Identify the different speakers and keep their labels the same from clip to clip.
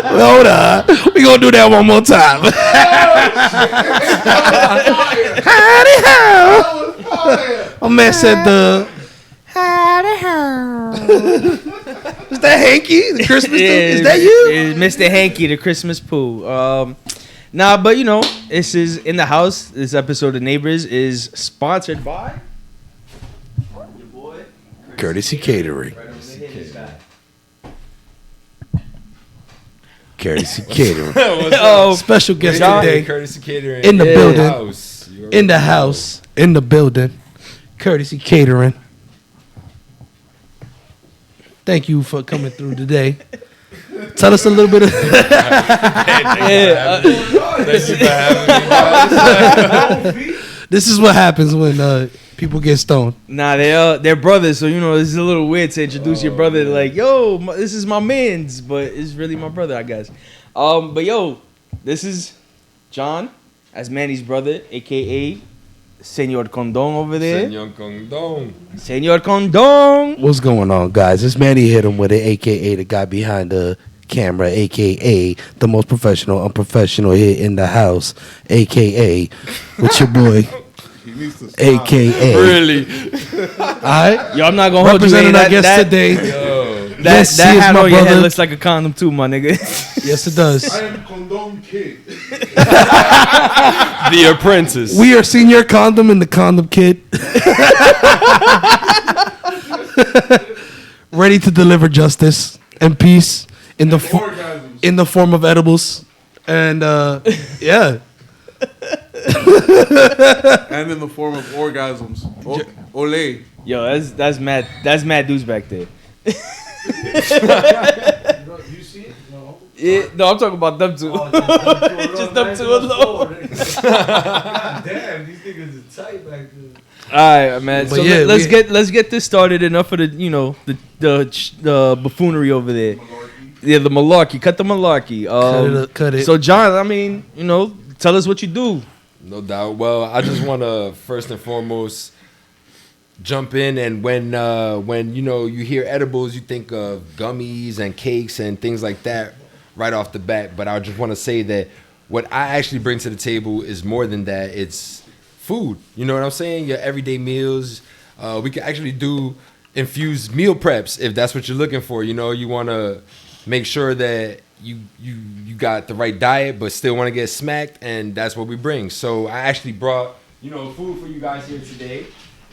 Speaker 1: Hold on. We gonna do that one more time. Howdy ho. My man said the howdy ho. Is that Hanky? The Christmas dude? Is that you?
Speaker 2: It's Mr. Hanky, the Christmas poo. Nah, but you know, this is in the house. This episode of Neighbors is sponsored by your boy
Speaker 1: Kourtesy Katering. Kourtesy Katering.
Speaker 2: Oh,
Speaker 1: Special guest
Speaker 2: John,
Speaker 1: today
Speaker 3: Kourtesy Katering
Speaker 1: in the building.
Speaker 3: House.
Speaker 1: In the house. In the building. Kourtesy Katering. Thank you for coming through today. Tell us a little bit of.
Speaker 3: Thank you for having me, guys.
Speaker 1: This is what happens when people get stoned.
Speaker 2: Nah, they're brothers, so you know this is a little weird to introduce your brother like, yo, this is my man's, but it's really my brother, I guess. But yo, this is John, as Manny's brother, aka Senor Condon over there.
Speaker 3: Senor Condon.
Speaker 2: Senor Condon.
Speaker 1: What's going on, guys? It's Manny HitEmWitIt, aka the guy behind the camera, aka the most professional, unprofessional hit in the house, aka with your boy, aka.
Speaker 3: Really?
Speaker 1: Alright?
Speaker 2: Yo, I'm not gonna hold you.
Speaker 1: Representing our
Speaker 2: That,
Speaker 1: guest
Speaker 2: that,
Speaker 1: today.
Speaker 2: that,
Speaker 1: Yes,
Speaker 2: that
Speaker 1: he is
Speaker 2: hat
Speaker 1: my
Speaker 2: on your head
Speaker 1: brother.
Speaker 2: looks like a condom too, my nigga.
Speaker 1: Yes, it does.
Speaker 4: I am Condom Kid.
Speaker 3: The Apprentice.
Speaker 1: We are Senior Condom and the Condom Kid. Ready to deliver justice and peace in the form of edibles. And yeah.
Speaker 4: And in the form of orgasms. Ole.
Speaker 2: Yo, that's mad. That's mad dudes back there.
Speaker 4: You see it? No.
Speaker 2: Yeah, no, I'm talking about them two. Just them two alone.
Speaker 4: God damn, these niggas are tight back there.
Speaker 2: All right, man.
Speaker 1: But
Speaker 2: So
Speaker 1: yeah,
Speaker 2: let's get this started. Enough of the the buffoonery over there. Yeah, the malarkey. Cut the malarkey.
Speaker 1: Cut it.
Speaker 2: So John, I mean, you know, tell us what you do.
Speaker 3: No doubt. Well, I just want to first and foremost jump in, and when you know you hear edibles, you think of gummies and cakes and things like that right off the bat. But I just want to say that what I actually bring to the table is more than that. It's food. You know what I'm saying? Your everyday meals. We can actually do infused meal preps if that's what you're looking for. You know, you want to make sure that you got the right diet, but still want to get smacked, and that's what we bring. So I actually brought, you know, food for you guys here today,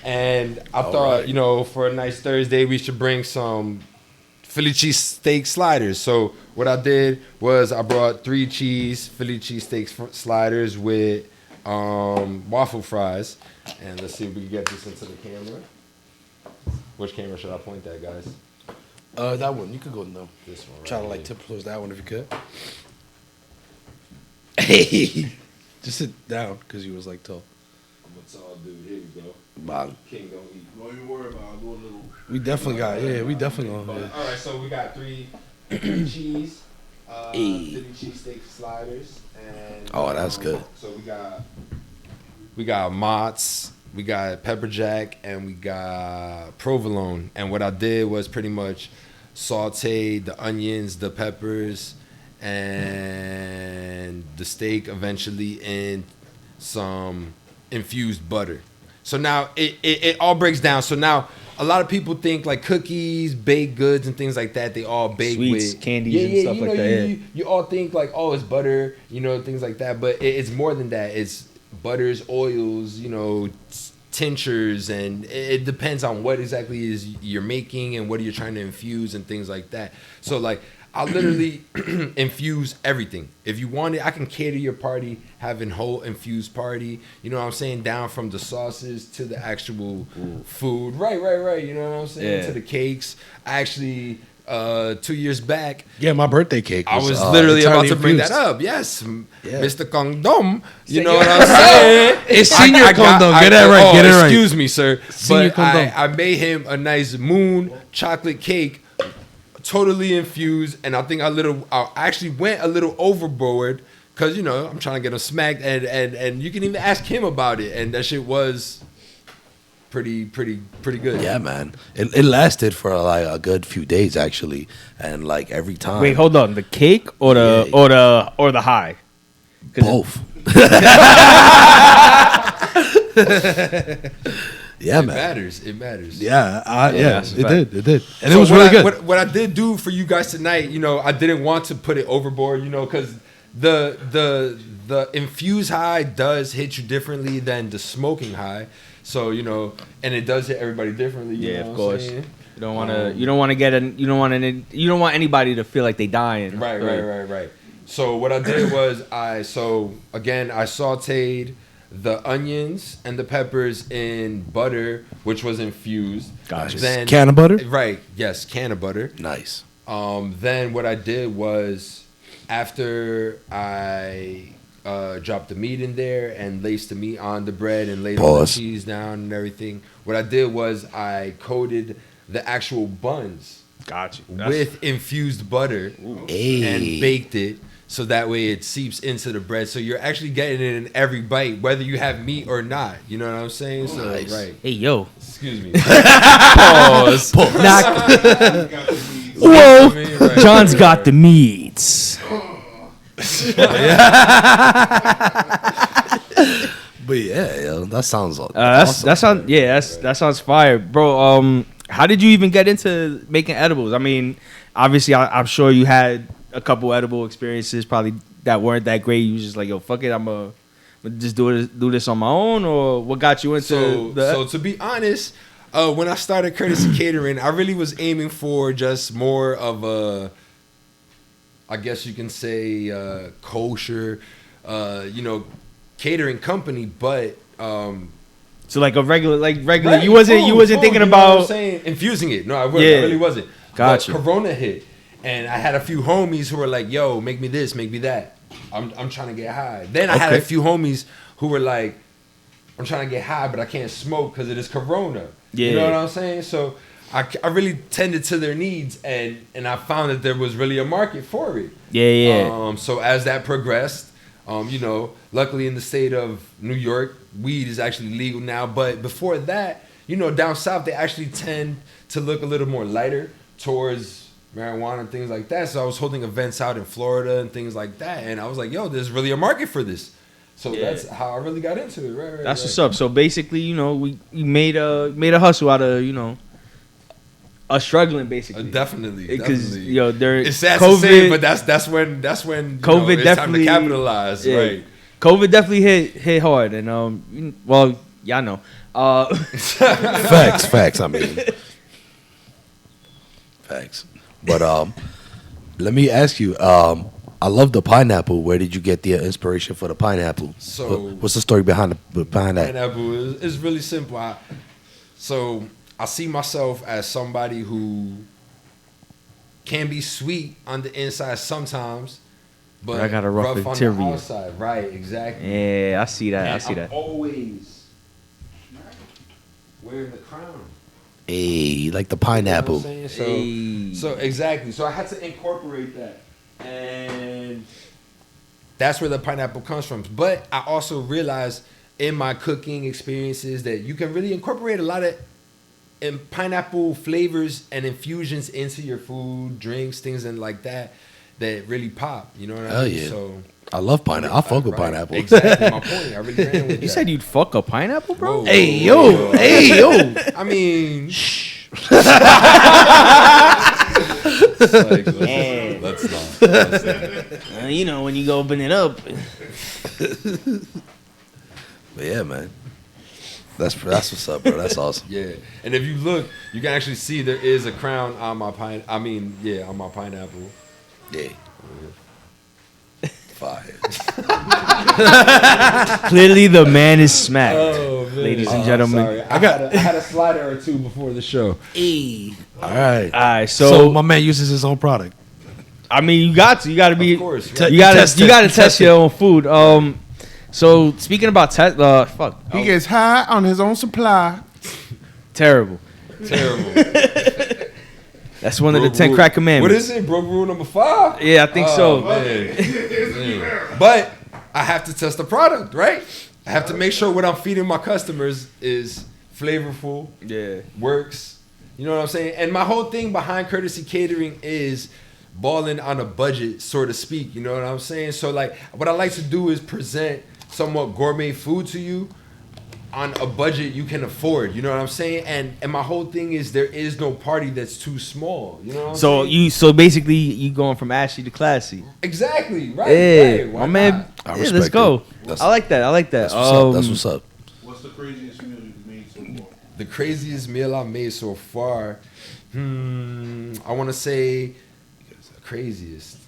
Speaker 3: and I thought, you know, for a nice Thursday, we should bring some Philly cheesesteak sliders. So what I did was I brought 3 Philly cheesesteak sliders with waffle fries, and let's see if we can get this into the camera. Which camera should I point at, guys?
Speaker 1: That one. You could go no.
Speaker 3: This one. Right
Speaker 1: Try to like
Speaker 3: here.
Speaker 1: tip towards that one if you could. Hey, just sit down because you was like tall.
Speaker 3: What's all, dude? Here we go.
Speaker 1: Bang.
Speaker 3: King don't eat.
Speaker 4: Don't even worry about it. I'll do a little.
Speaker 1: We definitely got. Yeah, we definitely gonna.
Speaker 3: But,
Speaker 1: Yeah.
Speaker 3: all right, so we got 3 cheese,
Speaker 1: Hey.
Speaker 3: Philly cheesesteak sliders, and
Speaker 1: Oh, that's good.
Speaker 3: So we got Mott's, we got pepper jack, and we got provolone. And what I did was pretty much saute the onions, the peppers, and the steak eventually in some infused butter. So now it all breaks down. So now a lot of people think like cookies, baked goods, and things like that. They all bake
Speaker 2: Sweets,
Speaker 3: with
Speaker 2: candies, and stuff
Speaker 3: you
Speaker 2: like
Speaker 3: know,
Speaker 2: that.
Speaker 3: You all think like, oh, it's butter, you know, things like that. But it's more than that. It's butters, oils, you know, tinctures, and it depends on what exactly is you're making and what you're trying to infuse and things like that. So like I literally infuse everything. If you want it, I can cater your party, having whole infused party. You know what I'm saying? Down from the sauces to the actual food. Right. You know what I'm saying?
Speaker 2: Yeah.
Speaker 3: To the cakes. I actually 2 years back,
Speaker 1: Yeah, my birthday cake.
Speaker 3: I was literally about to bring that
Speaker 1: up.
Speaker 3: up. Yes,
Speaker 1: Yeah.
Speaker 3: Mr. Condom. You know what I'm saying?
Speaker 1: It's Senior Condom. Get that right.
Speaker 3: Oh,
Speaker 1: Get it right.
Speaker 3: excuse me, sir.
Speaker 1: Senior
Speaker 3: But
Speaker 1: Condom.
Speaker 3: I made him a nice moon chocolate cake, totally infused, and I think I actually went a little overboard because you know I'm trying to get him smacked, and you can even ask him about it, and that shit was pretty good.
Speaker 1: Yeah, man. It lasted for like a good few days actually, and like every time.
Speaker 2: Wait, hold on. The cake or the high?
Speaker 1: Both. Yeah,
Speaker 3: It
Speaker 1: man.
Speaker 3: matters. It matters.
Speaker 1: Yeah,
Speaker 2: that's a fact.
Speaker 1: It did, and
Speaker 3: So
Speaker 1: it was
Speaker 3: what
Speaker 1: really
Speaker 3: I-
Speaker 1: good.
Speaker 3: What I did do for you guys tonight, I didn't want to put it overboard, because the infused high does hit you differently than the smoking high. So and it does hit everybody differently. You
Speaker 2: Yeah,
Speaker 3: know
Speaker 2: of
Speaker 3: what I'm
Speaker 2: course.
Speaker 3: saying?
Speaker 2: You don't want to. You don't want to get an. You don't want anybody to feel like they dying.
Speaker 3: Right. So what I did was I sauteed the onions and the peppers in butter, which was infused.
Speaker 1: Gotcha.
Speaker 3: Then
Speaker 1: Can of butter?
Speaker 3: Right. Yes, can of butter.
Speaker 1: Nice.
Speaker 3: Then what I did was after I dropped the meat in there and laced the meat on the bread and laid all the
Speaker 1: Pause.
Speaker 3: cheese down and everything, what I did was I coated the actual buns
Speaker 2: Got you.
Speaker 3: with infused butter
Speaker 1: Hey.
Speaker 3: and baked it so that way it seeps into the bread. So you're actually getting it in every bite, whether you have meat or not. You know what I'm saying? So
Speaker 1: Nice.
Speaker 3: right.
Speaker 2: Hey yo.
Speaker 3: Excuse me.
Speaker 2: Pause. Whoa.
Speaker 3: Right.
Speaker 2: John's got the meats.
Speaker 1: But yeah, yo, that sounds awesome.
Speaker 2: That sounds fire, bro. How did you even get into making edibles? I mean, obviously, I'm sure you had a couple edible experiences, probably that weren't that great. You was just like, yo, fuck it, I'm gonna just do this on my own, or what got you into
Speaker 3: So to be honest, when I started Kourtesy Katering, I really was aiming for just more of a, I guess you can say, kosher, catering company, but
Speaker 2: so like a regular,
Speaker 3: right,
Speaker 2: you wasn't
Speaker 3: boom,
Speaker 2: thinking
Speaker 3: you know
Speaker 2: about
Speaker 3: what I'm saying? Infusing it. No, I
Speaker 2: Yeah.
Speaker 3: really wasn't.
Speaker 2: Gotcha.
Speaker 3: But Corona hit, and I had a few homies who were like, "Yo, make me this, make me that." I'm trying to get high. Then I had a
Speaker 1: Okay.
Speaker 3: few homies who were like, "I'm trying to get high, but I can't smoke because it is Corona." You know
Speaker 2: Yeah.
Speaker 3: what I'm saying? So I really tended to their needs, and I found that there was really a market for it.
Speaker 2: yeah.
Speaker 3: So as that progressed, luckily in the state of New York, weed is actually legal now. But before that, down south, they actually tend to look a little more lighter towards marijuana and things like that. So I was holding events out in Florida and things like that. And I was like, yo, there's really a market for this. So
Speaker 2: Yeah.
Speaker 3: that's how I really got into it. Right.
Speaker 2: That's what's up. So basically, we made a hustle out of us struggling basically.
Speaker 3: Definitely.
Speaker 2: Because
Speaker 3: Definitely. It's sad
Speaker 2: COVID,
Speaker 3: to say, but that's when
Speaker 2: COVID
Speaker 3: it's
Speaker 2: definitely
Speaker 3: time to capitalize,
Speaker 2: yeah.
Speaker 3: right?
Speaker 2: COVID definitely hit hard, and well, y'all know.
Speaker 1: Facts. I mean, facts. But let me ask you. I love the pineapple. Where did you get the inspiration for the pineapple?
Speaker 3: So-
Speaker 1: what's the story behind that?
Speaker 3: Pineapple is really simple. I see myself as somebody who can be sweet on the inside sometimes, but
Speaker 2: I got a rough
Speaker 3: on the
Speaker 2: interior.
Speaker 3: outside. Right, exactly.
Speaker 2: Yeah, I see that.
Speaker 3: And
Speaker 2: I see that.
Speaker 3: I'm always wearing the crown.
Speaker 1: Hey, like the
Speaker 3: You know
Speaker 1: pineapple.
Speaker 3: what I'm saying?
Speaker 2: Hey.
Speaker 3: So exactly. So I had to incorporate that, and that's where the pineapple comes from. But I also realized in my cooking experiences that you can really incorporate a lot of pineapple flavors and infusions into your food, drinks, things and like that really pop. You know what I
Speaker 1: Hell
Speaker 3: mean?
Speaker 1: yeah.
Speaker 3: So
Speaker 1: I love pineapple. I fuck with
Speaker 3: right.
Speaker 1: pineapple.
Speaker 3: Exactly my point. I really ran with
Speaker 2: You
Speaker 3: that.
Speaker 2: said you'd fuck a pineapple, bro?
Speaker 3: Whoa,
Speaker 1: Hey
Speaker 3: whoa,
Speaker 1: yo,
Speaker 3: whoa.
Speaker 1: hey yo.
Speaker 3: I mean, like, let's not.
Speaker 2: When you go open it up.
Speaker 1: But yeah, man. That's what's up, bro. That's awesome.
Speaker 3: Yeah, and if you look, you can actually see there is a crown on my on my pineapple.
Speaker 1: Yeah. Fire.
Speaker 2: Clearly, the man is smacked.
Speaker 3: Oh, man.
Speaker 2: Ladies and gentlemen.
Speaker 3: Sorry. I had a slider or two before the show.
Speaker 1: Hey. All right.
Speaker 2: All right,
Speaker 1: So my man uses his own product.
Speaker 2: I mean, you got to be.
Speaker 3: Of course.
Speaker 1: Te-
Speaker 2: You gotta
Speaker 1: test it.
Speaker 2: you gotta
Speaker 1: Test
Speaker 2: test
Speaker 1: it.
Speaker 2: your own food. So speaking about fuck,
Speaker 4: He gets high on his own supply.
Speaker 2: terrible.
Speaker 3: Terrible.
Speaker 2: That's one of the
Speaker 3: Broke
Speaker 2: 10
Speaker 3: rule-
Speaker 2: crack commandments.
Speaker 3: What is it? Broke rule number 5?
Speaker 2: Yeah, I think so.
Speaker 3: Man. Man. But I have to test the product, right? I have to make sure what I'm feeding my customers is flavorful,
Speaker 2: Yeah.
Speaker 3: works. You know what I'm saying? And my whole thing behind Kourtesy Catering is balling on a budget, so to speak. You know what I'm saying? So like, what I like to do is present somewhat gourmet food to you on a budget you can afford. You know what I'm saying? And my whole thing is there is no party that's too small. You know what I'm saying?
Speaker 2: So basically you going from ashy to classy.
Speaker 3: Exactly, right?
Speaker 2: Yeah,
Speaker 3: right. Why
Speaker 2: my man.
Speaker 3: not?
Speaker 1: I
Speaker 2: Yeah,
Speaker 1: respect
Speaker 2: let's go.
Speaker 1: it. That's-
Speaker 2: I like that.
Speaker 1: That's what's up. That's what's up.
Speaker 4: What's the craziest meal you've made so far?
Speaker 3: The craziest meal I made so far, I want to say craziest.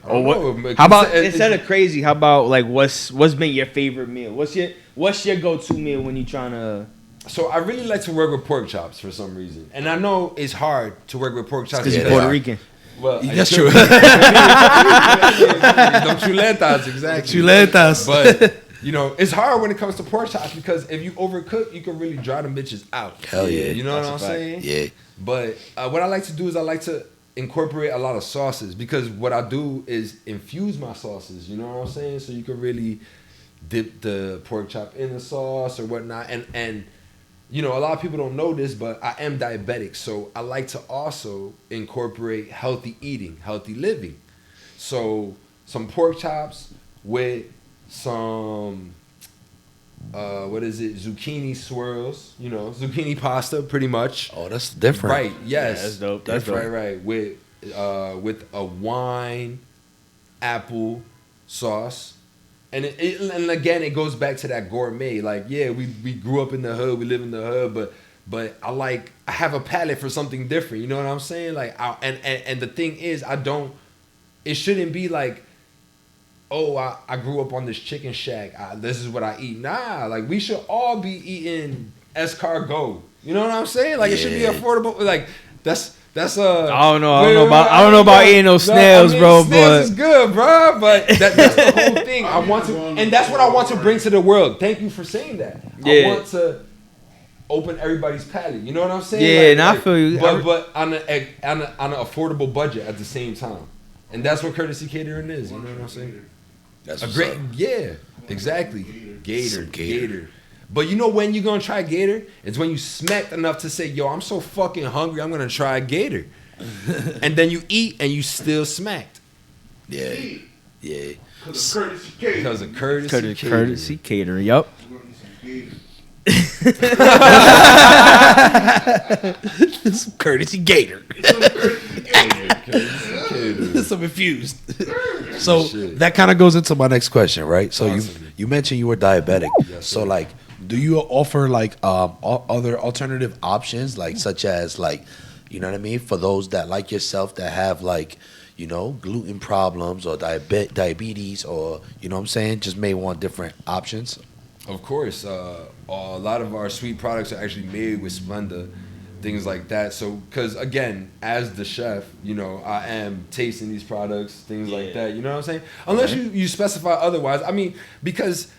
Speaker 3: I don't know.
Speaker 2: How about instead of crazy? How about like what's been your favorite meal? What's your go-to meal when you trying to?
Speaker 3: So I really like to work with pork chops for some reason, and I know it's hard to work with pork chops
Speaker 2: Because you're
Speaker 3: because-
Speaker 2: Puerto Rican.
Speaker 3: Well,
Speaker 1: That's
Speaker 3: it
Speaker 1: true.
Speaker 3: could be. Them chuletas, exactly.
Speaker 1: Chuletas.
Speaker 3: But you know, it's hard when it comes to pork chops because if you overcook, you can really dry them bitches out.
Speaker 1: Hell yeah.
Speaker 3: You know what I'm
Speaker 2: That's a fact.
Speaker 3: saying?
Speaker 1: Yeah.
Speaker 3: But what I like to do is I like to incorporate a lot of sauces because what I do is infuse my sauces. You know what I'm saying? So you can really dip the pork chop in the sauce or whatnot. And you know, a lot of people don't know this, but I am diabetic, so I like to also incorporate healthy eating, healthy living. So some pork chops with some zucchini swirls, you know, zucchini pasta pretty much.
Speaker 1: Oh, that's different.
Speaker 3: Right, yes.
Speaker 2: Yeah, that's dope. That's
Speaker 3: right. With a wine, apple sauce. And and again, it goes back to that gourmet. Like, yeah, we grew up in the hood, we live in the hood, but I have a palate for something different. You know what I'm saying? Like, and the thing is, it shouldn't be like, oh, I grew up on this chicken shack. This is what I eat. Nah, like we should all be eating escargot. You know what I'm saying? Like it should be
Speaker 1: Yeah.
Speaker 3: affordable. Like that's
Speaker 2: I don't know about eating those snails, bro.
Speaker 3: Snails
Speaker 2: But
Speaker 3: is good, bro. But that's the whole thing. I want to, and that's what I want to bring to the world. Thank you for saying that.
Speaker 2: Yeah.
Speaker 3: I want to open everybody's palate. You know what I'm saying?
Speaker 2: Yeah, I feel you.
Speaker 3: But on an affordable budget at the same time, and that's what Kourtesy Catering is. You know what I'm saying?
Speaker 1: That's
Speaker 3: A
Speaker 1: what's
Speaker 3: great,
Speaker 1: up.
Speaker 3: yeah, exactly.
Speaker 1: Some gator.
Speaker 3: But you know when you're gonna try gator? It's when you smacked enough to say, yo, I'm so fucking hungry, I'm gonna try gator. And then you eat and you still smacked.
Speaker 1: Yeah. Yeah.
Speaker 4: Because of Kourtesy Catering.
Speaker 3: Because of Kourtesy Catering.
Speaker 2: Courtesy Catering. Yup.
Speaker 4: We're gonna need some gators.
Speaker 1: Some Courtesy Gator.
Speaker 3: Catering.
Speaker 1: Some infused. So
Speaker 3: Shit.
Speaker 1: that kind of goes into my next question, right? So
Speaker 3: Awesome.
Speaker 1: you mentioned you were diabetic.
Speaker 3: Yes,
Speaker 1: So
Speaker 3: sir.
Speaker 1: like, do you offer like other alternative options, like such as like, you know what I mean, for those that like yourself that have like, you know, gluten problems or diabetes or, you know what I'm saying, just may want different options?
Speaker 3: Of course, a lot of our sweet products are actually made with Splenda, things like that. So, because again, as the chef, you know, I am tasting these products, things like that. You know what I'm saying? Unless you specify otherwise. I mean, because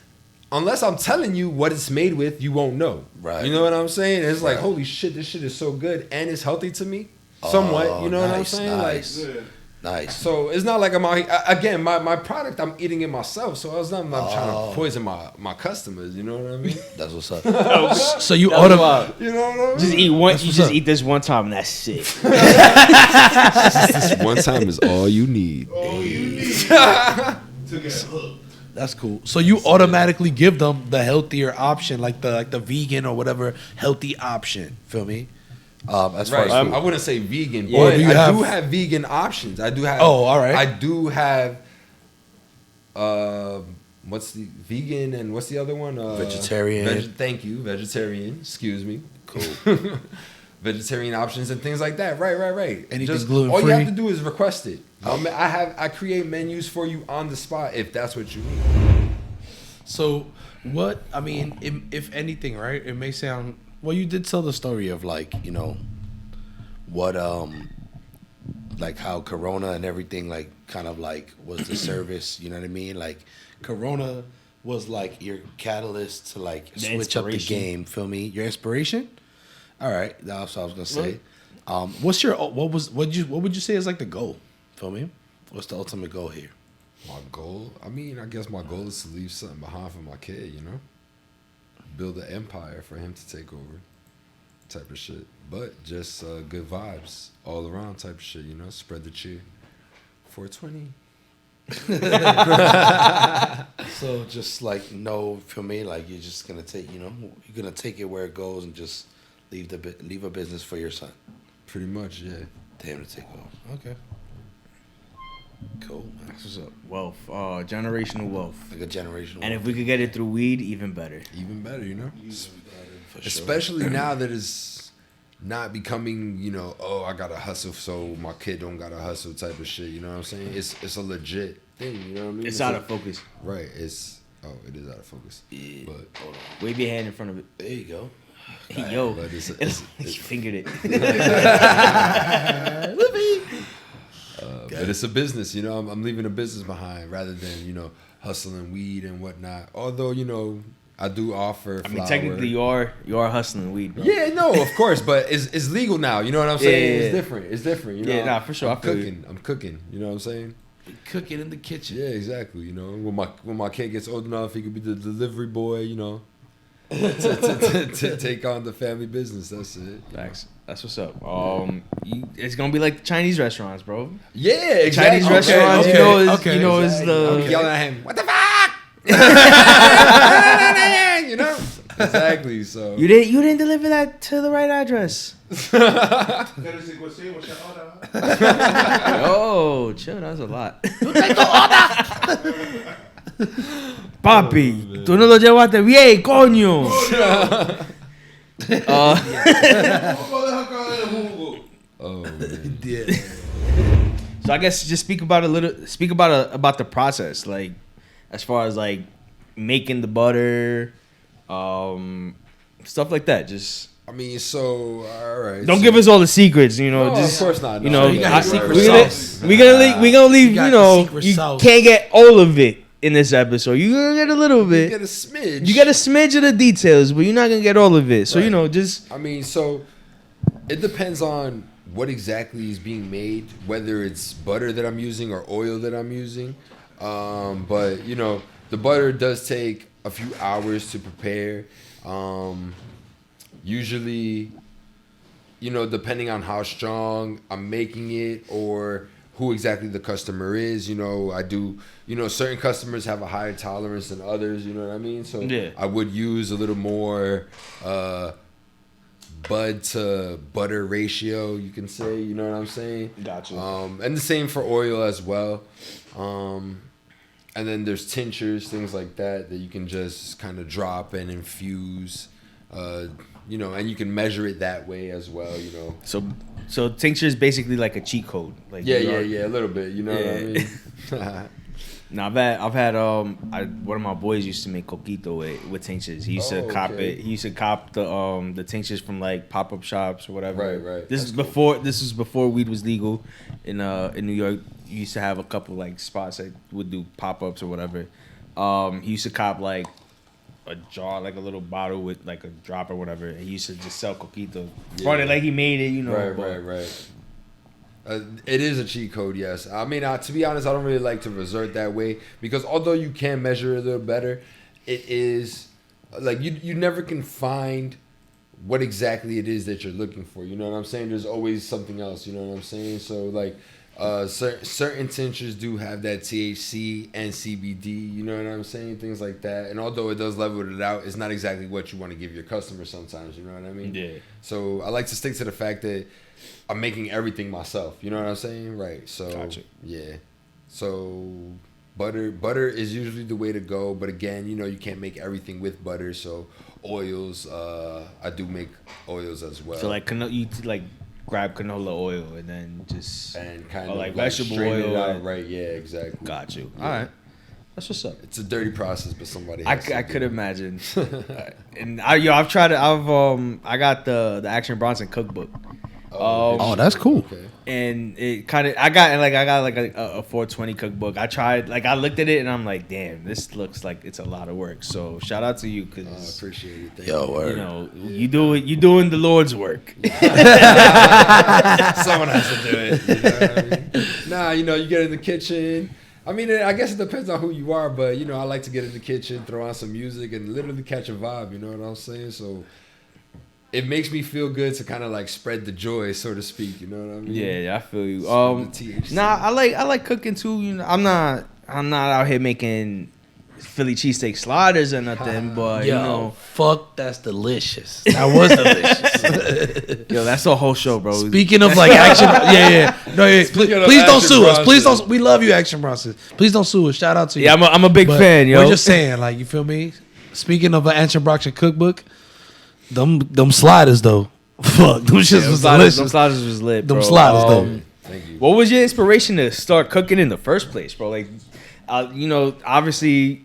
Speaker 3: unless I'm telling you what it's made with, you won't know.
Speaker 1: Right.
Speaker 3: You know what I'm saying? It's like,
Speaker 1: Right.
Speaker 3: holy shit, this shit is so good and it's healthy to me. Somewhat. You know what I'm
Speaker 1: nice,
Speaker 3: saying?
Speaker 1: nice.
Speaker 3: Like.
Speaker 4: Yeah.
Speaker 1: Nice.
Speaker 3: So it's not like I'm out here, again, my product, I'm eating it myself. So it's not I'm trying to poison my customers. You know what I mean?
Speaker 1: That's what's up. So you
Speaker 2: That's
Speaker 1: order.
Speaker 2: wild.
Speaker 3: You know what I mean?
Speaker 2: Just eat one.
Speaker 1: That's
Speaker 2: You
Speaker 1: what's
Speaker 2: just
Speaker 1: up.
Speaker 2: eat this one time, and that's it.
Speaker 3: This one time is all you need.
Speaker 4: Oh, you need to get hooked.
Speaker 1: That's cool. So you automatically give them the healthier option, like the vegan or whatever healthy option. Feel me? As far
Speaker 3: Right.
Speaker 1: as food.
Speaker 3: I wouldn't say vegan,
Speaker 1: Or
Speaker 3: but
Speaker 1: do you
Speaker 3: I
Speaker 1: have-
Speaker 3: do have vegan options. I do have.
Speaker 1: Oh, all right.
Speaker 3: I do have. What's the vegan and what's the other one?
Speaker 1: Vegetarian.
Speaker 3: Thank you, vegetarian. Excuse me.
Speaker 1: Cool.
Speaker 3: Vegetarian options and things like that. Right.
Speaker 1: Anything gluten
Speaker 3: All you have
Speaker 1: free?
Speaker 3: to do is request it. I create menus for you on the spot if that's what you need.
Speaker 1: So what? I mean, if anything, right? It may sound. Well, you did tell the story of like, you know, what like how Corona and everything like kind of like was the service. You know what I mean? Like Corona was like your catalyst to like
Speaker 2: The
Speaker 1: switch up the
Speaker 2: inspiration.
Speaker 1: game. Feel me? Your inspiration. All right, that's what I was gonna say. What would you say is like the goal? Feel me? What's the ultimate goal here?
Speaker 3: My goal? I mean, I guess my goal is to leave something behind for my kid, you know? build an empire for him to take over, type of shit. But just good vibes all around, type of shit. You know, spread the cheer. 420.
Speaker 1: So just like no, for me, like you're just gonna take, you're gonna take it where it goes and just leave a business for your son.
Speaker 3: Pretty much, yeah.
Speaker 1: Damn to take off. Okay. Cool.
Speaker 2: That's what's up. Wealth, generational wealth.
Speaker 1: Like a generational.
Speaker 2: And if we could get it through weed, even better.
Speaker 3: Even better, you know.
Speaker 1: for sure.
Speaker 3: Especially now that it's not becoming, oh, I gotta hustle so my kid don't gotta hustle type of shit. You know what I'm saying? It's a legit thing. You know what I mean?
Speaker 2: It's out of focus.
Speaker 3: Right. It is out of focus.
Speaker 1: Yeah.
Speaker 3: But
Speaker 2: Wave your hand in front of it.
Speaker 1: There you go.
Speaker 2: Yo,
Speaker 3: but it's
Speaker 2: he fingered it.
Speaker 3: but it's a business, I'm leaving a business behind rather than, hustling weed and whatnot. Although, I do offer flower.
Speaker 2: I mean, technically, you are hustling weed, bro.
Speaker 3: Yeah, no, of course, but it's legal now. You know what I'm saying?
Speaker 2: Yeah.
Speaker 3: It's different. It's different.
Speaker 2: Yeah, nah, for sure.
Speaker 3: I'm cooking. You know what I'm saying?
Speaker 1: Cooking in the kitchen.
Speaker 3: Yeah, exactly. When my kid gets old enough, he could be the delivery boy. To take on the family business. That's it.
Speaker 2: Facts. That's what's up. It's gonna be like the Chinese restaurants, bro.
Speaker 3: Yeah, exactly.
Speaker 2: Chinese restaurants, is the
Speaker 3: I'm yelling at him. What the fuck? Exactly. So
Speaker 2: you didn't deliver that to the right address. Oh, chill. That was a lot. Papi, tú no lo llevaste bien, coño.
Speaker 3: Oh, man.
Speaker 1: Yeah.
Speaker 2: So I guess just speak about the process, like as far as like making the butter, stuff like that. Just
Speaker 3: I mean, so all right.
Speaker 2: don't give us all the secrets,
Speaker 3: No,
Speaker 2: just
Speaker 3: of course not.
Speaker 2: you
Speaker 3: No,
Speaker 2: know,
Speaker 1: you got a secret sauce.
Speaker 2: we're gonna leave.
Speaker 1: You got
Speaker 2: You
Speaker 1: the
Speaker 2: know,
Speaker 1: secret
Speaker 2: you
Speaker 1: sauce.
Speaker 2: can't get all of it in this episode. You're gonna get a little bit.
Speaker 3: Get a smidge.
Speaker 2: You get a smidge of the details, but you're not gonna get all of it. So
Speaker 3: Right.
Speaker 2: just
Speaker 3: I mean, so it depends on what exactly is being made, whether it's butter that I'm using or oil that I'm using. But the butter does take a few hours to prepare. Usually, depending on how strong I'm making it or who exactly the customer is, I do, certain customers have a higher tolerance than others, you know what I mean? So
Speaker 2: Yeah.
Speaker 3: I would use a little more bud to butter ratio, you can say, you know what I'm saying?
Speaker 2: Gotcha.
Speaker 3: And the same for oil as well. And then there's tinctures, things like that you can just kind of drop and infuse, and you can measure it that way as well,
Speaker 2: So tincture is basically like a cheat code. Like
Speaker 3: Yeah, a little bit, you know what I mean?
Speaker 2: Now I've had one of my boys used to make coquito with tinctures. He used to cop
Speaker 3: okay.
Speaker 2: it. He used to cop the tinctures from like pop-up shops or whatever.
Speaker 3: Right.
Speaker 2: This is before weed was legal in New York. You used to have a couple like spots that would do pop-ups or whatever. He used to cop like a jar, like a little bottle with like a drop or whatever. And he used to just sell coquito. Funny, like he made it,
Speaker 3: Right. It is a cheat code, yes. I mean, to be honest, I don't really like to resort that way because although you can measure it a little better, it is like you never can find what exactly it is that you're looking for. You know what I'm saying? There's always something else. You know what I'm saying? So like certain tinctures do have that THC and CBD. You know what I'm saying? Things like that. And although it does level it out, it's not exactly what you want to give your customer sometimes. You know what I mean?
Speaker 2: Yeah.
Speaker 3: So I like to stick to the fact that I'm making everything myself. You know what I'm saying? Right. So
Speaker 2: Gotcha.
Speaker 3: yeah. So butter is usually the way to go, but again, you can't make everything with butter. So oils, I do make oils as well.
Speaker 2: So like you like grab canola oil and then just
Speaker 3: kind of
Speaker 2: like vegetable
Speaker 3: strain it
Speaker 2: oil.
Speaker 3: out. Right. Yeah. Exactly.
Speaker 2: Got you.
Speaker 3: Yeah.
Speaker 2: All right. That's what's up.
Speaker 3: It's a dirty process, but somebody.
Speaker 2: I
Speaker 3: has to
Speaker 2: could
Speaker 3: do it.
Speaker 2: imagine. And I've tried it. I got the Action Bronson cookbook.
Speaker 1: Oh, that's cool.
Speaker 3: Okay.
Speaker 2: And it kind of I got like a 420 cookbook. I tried, like I looked at it and I'm like, damn, this looks like it's a lot of work. So shout out to you
Speaker 3: I
Speaker 2: because
Speaker 3: appreciate it. Thank
Speaker 1: Yo,
Speaker 3: you.
Speaker 1: word.
Speaker 2: you doing the Lord's work.
Speaker 3: Someone has to do it. You know what I mean? Nah, you get in the kitchen. I mean, I guess it depends on who you are, but you know, I like to get in the kitchen, throw on some music, and literally catch a vibe. You know what I'm saying? So it makes me feel good to kind of like spread the joy, so to speak. You know what I mean?
Speaker 2: Yeah, I feel you.
Speaker 3: Spread the THC.
Speaker 2: Nah, I like cooking too. You know, I'm not out here making Philly cheesesteak sliders or nothing, but
Speaker 1: Yo,
Speaker 2: you know,
Speaker 1: fuck, that's delicious. That was delicious.
Speaker 2: yo, that's a whole show, bro.
Speaker 1: Speaking of like action, no, please
Speaker 3: Speaking of
Speaker 1: don't
Speaker 3: Action
Speaker 1: sue us. Please
Speaker 3: Bronson.
Speaker 1: don't. We love you, Action Bronson. Please don't sue us. Shout out to you.
Speaker 2: Yeah, I'm a big
Speaker 1: But
Speaker 2: fan, yo.
Speaker 1: We're just saying, like, you feel me? Speaking of an Action Bronson cookbook, them sliders though, fuck, them shits was delicious.
Speaker 2: Them sliders was lit, bro.
Speaker 1: Them sliders though.
Speaker 3: Thank you.
Speaker 2: What was your inspiration to start cooking in the first place, bro? Like, you know, obviously,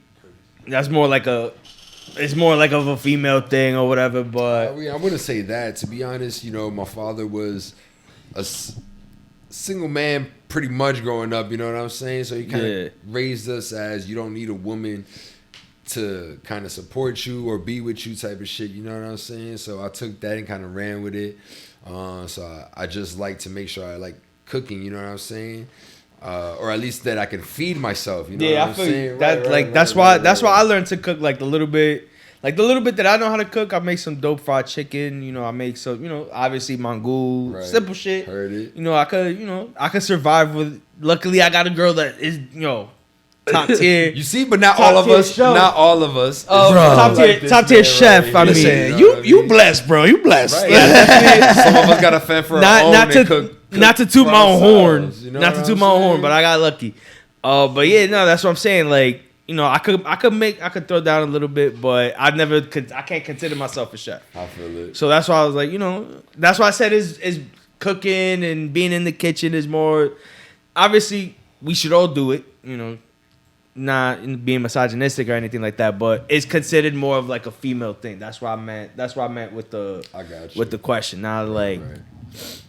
Speaker 2: that's more like it's more like of a female thing or whatever. But
Speaker 3: I wouldn't say that. To be honest, you know, my father was a single man pretty much growing up. You know what I'm saying? So he kind of raised us as you don't need a woman to kind of support you or be with you type of shit. You know what I'm saying? So I took that and kind of ran with it. So I just like to make sure I like cooking. You know what I'm saying? Or at least that I can feed myself. You know what I'm saying?
Speaker 2: That's why I learned to cook like the little bit that I know how to cook. I make some dope fried chicken. You know, I make some, you know, obviously mangoul, simple shit.
Speaker 3: Heard it.
Speaker 2: You know, I could survive with. Luckily, I got a girl that is, you know, top tier.
Speaker 3: You see, but not all of us.
Speaker 2: Show.
Speaker 3: Not all of us.
Speaker 2: Oh,
Speaker 3: Bro.
Speaker 2: top tier chef.
Speaker 3: Right
Speaker 2: I mean,
Speaker 1: Listen,
Speaker 3: you
Speaker 1: you blessed, bro. You blessed.
Speaker 3: Right. Some of us got to fend for our own and cook
Speaker 2: not to toot
Speaker 3: for
Speaker 2: my own horn.
Speaker 3: ourselves, you know
Speaker 2: Not to
Speaker 3: what
Speaker 2: toot
Speaker 3: I'm
Speaker 2: my own horn,
Speaker 3: saying?
Speaker 2: but I got lucky. But yeah, no, that's what I'm saying. Like, you know, I could throw down a little bit, but I can't consider myself a chef.
Speaker 3: I feel it.
Speaker 2: So that's why I was like, you know, that's why I said is cooking and being in the kitchen is more. Obviously, we should all do it. You know, not being misogynistic or anything like that, but it's considered more of like a female thing. That's what I meant. That's what I meant with the
Speaker 3: I got you.
Speaker 2: with the question. Not like.
Speaker 3: Right.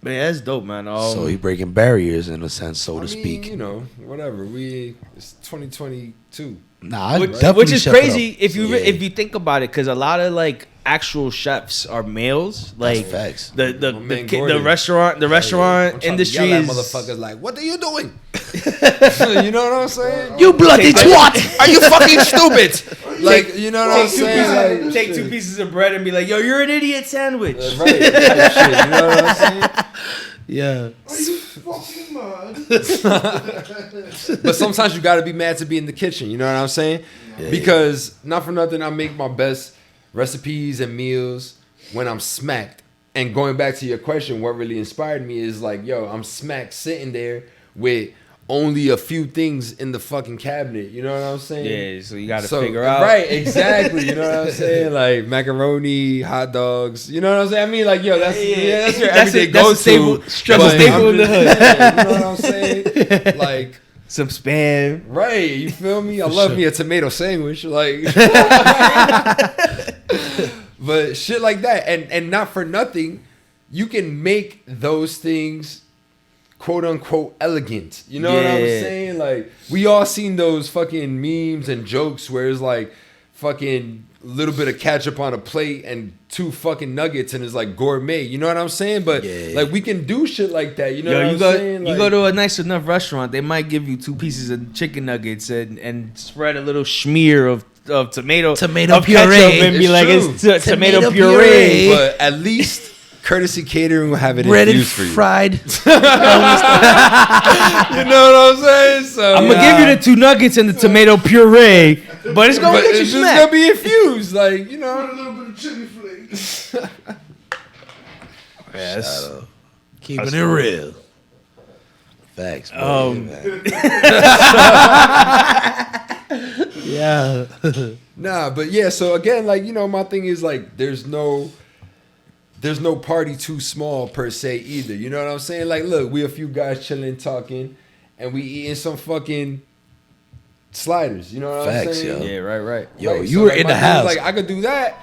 Speaker 2: Man, that's dope, man.
Speaker 1: So he breaking barriers in a sense, so to
Speaker 3: I mean,
Speaker 1: speak.
Speaker 3: you know, whatever. It's 2022.
Speaker 1: Nah, I
Speaker 2: which
Speaker 1: definitely
Speaker 2: is
Speaker 1: chef it up.
Speaker 2: crazy if you
Speaker 1: Yeah.
Speaker 2: if you think about it, because a lot of like actual chefs are males. Like
Speaker 1: facts.
Speaker 3: My man
Speaker 2: the
Speaker 3: Gordon.
Speaker 2: restaurant
Speaker 3: I'm trying to
Speaker 2: industry
Speaker 3: yell at
Speaker 2: is
Speaker 3: motherfuckers like, what are you doing? You know what I'm saying?
Speaker 1: You bloody twat!
Speaker 3: Are you fucking stupid? Like, you know what I'm saying? Like,
Speaker 2: take two pieces of bread and be like, yo, you're an idiot sandwich.
Speaker 3: right. Type shit, you know what I'm saying?
Speaker 1: Yeah.
Speaker 3: But sometimes you gotta be mad to be in the kitchen. You know what I'm saying? Because not for nothing, I make my best recipes and meals when I'm smacked. And going back to your question, what really inspired me is like, yo, I'm smacked sitting there with only a few things in the fucking cabinet. You know what I'm saying?
Speaker 2: Yeah, so you got to figure out.
Speaker 3: Right, exactly. You know what I'm saying? Like macaroni, hot dogs. You know what I'm saying? I mean, like, yo, that's your everyday go-to.
Speaker 2: Staple
Speaker 3: But
Speaker 2: in the hood.
Speaker 3: yeah, you know what I'm saying? Like,
Speaker 2: Some Spam.
Speaker 3: right, you feel me? I love me a tomato sandwich, like. But shit like that, and not for nothing, you can make those things quote unquote elegant. You know what I'm saying? Like, we all seen those fucking memes and jokes where it's like fucking little bit of ketchup on a plate and 2 fucking nuggets and it's like gourmet. You know what I'm saying? But like, we can do shit like that. You know what I'm saying?
Speaker 2: You
Speaker 3: Like,
Speaker 2: go to a nice enough restaurant, they might give you 2 pieces of chicken nuggets and spread a little smear of tomato
Speaker 1: Tomato
Speaker 2: ketchup
Speaker 1: puree.
Speaker 2: and be
Speaker 3: It's
Speaker 2: like,
Speaker 3: true.
Speaker 2: it's tomato
Speaker 1: Tomato
Speaker 2: puree.
Speaker 1: puree.
Speaker 3: but at least Kourtesy Katering will have it
Speaker 1: Breaded,
Speaker 3: infused for you.
Speaker 1: fried.
Speaker 3: You know what I'm saying? So
Speaker 2: I'm gonna give you the 2 nuggets and the tomato puree, but it's gonna
Speaker 3: but
Speaker 2: get you
Speaker 3: it's just
Speaker 2: smacked.
Speaker 3: gonna be infused, like, you know.
Speaker 4: A little bit of chili flakes.
Speaker 2: Yes.
Speaker 1: Keeping it real. Facts, bro. Yeah.
Speaker 3: Nah, but yeah. So again, like, you know, my thing is like, there's no party too small per se either. You know what I'm saying? Like, look, we a few guys chilling, talking, and we eating some fucking sliders. You know what I'm
Speaker 1: Facts,
Speaker 3: saying?
Speaker 1: yo.
Speaker 2: Yeah, right.
Speaker 1: Yo,
Speaker 3: Like,
Speaker 1: you
Speaker 3: so,
Speaker 1: were
Speaker 3: like,
Speaker 1: in
Speaker 3: my
Speaker 1: the
Speaker 3: thing is,
Speaker 1: house.
Speaker 3: Like, I could do that